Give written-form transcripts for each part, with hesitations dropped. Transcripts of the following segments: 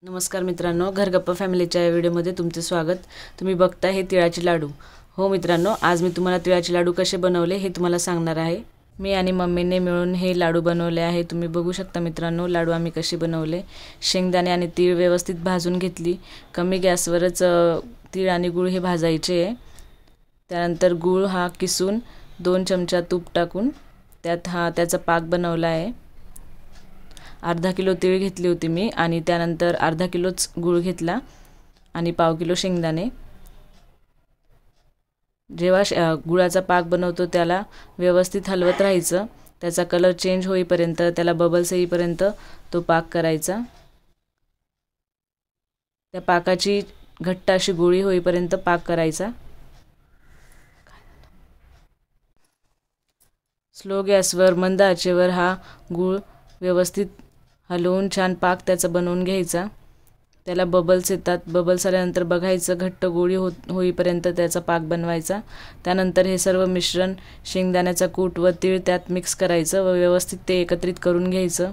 नमस्कार मित्रांनो, घरगप्पा फॅमिलीच्या या व्हिडिओमध्ये तुमचे स्वागत। तुम्ही बघता हे तिळाचे लाडू। हो मित्रांनो, आज मी तुम्हाला तिळाचे लाडू कसे बनवले हे तुम्हाला सांगणार आहे। मी आणि मम्मीने मिळून हे लाडू बनवले आहे। तुम्ही बघू शकता मित्रांनो, लाडू आम्ही कसे बनवले। शेंगदाणे आणि तीळ व्यवस्थित भाजून घेतली। कमी गॅसवरच तीळ आणि गूळ हे भाजायचे आहे। त्यानंतर गूळ हा किसून 2 चमचा तूप टाकून त्याचा पाक बनवला आहे। अर्धा किलो तीळ घेतली होती मी आणि त्यानंतर अर्धा किलोच गूळ घेतला आणि पाव किलो शेंगदाणे। जेव्हा गुळाचा पाक बनवतो त्याला व्यवस्थित हलवत राहायचं। त्याचा कलर चेंज होईपर्यंत, त्याला बबल्स येईपर्यंत तो पाक करायचा। त्या पाकाची घट्ट अशी गोळी होईपर्यंत पाक करायचा। स्लो गॅसवर मंद आचेवर हा गूळ व्यवस्थित हलवून छान पाक त्याचा बनवून घ्यायचा। त्याला बबल्स येतात, बबल्स आल्यानंतर बघायचं, घट्ट गोळी होईपर्यंत त्याचा पाक बनवायचा। त्यानंतर हे सर्व मिश्रण शेंगदाण्याचा कूट व तीळ त्यात मिक्स करायचं व व्यवस्थित ते एकत्रित करून घ्यायचं।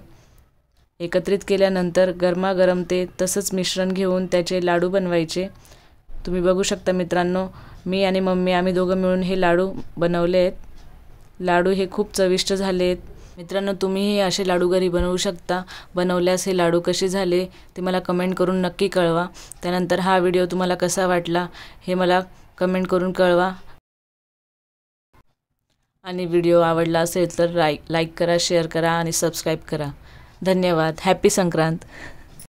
एकत्रित केल्यानंतर गरमागरम ते तसंच मिश्रण घेऊन त्याचे लाडू बनवायचे। तुम्ही बघू शकता मित्रांनो, मी आणि मम्मी आम्ही दोघं मिळून हे लाडू बनवले आहेत। लाडू हे खूप चविष्ट झाले आहेत। मित्रांनो, तुम्हीही असे लाडू घरी बनवू शकता। बनवल्यास हे लाडू कसे झाले ते मला कमेंट करून नक्की कळवा। त्यानंतर हा व्हिडिओ तुम्हाला कसा वाटला हे मला कमेंट करून कळवा। आणि व्हिडिओ आवडला असेल तर लाईक करा, शेअर करा आणि सबस्क्राईब करा। धन्यवाद। हॅपी संक्रांत।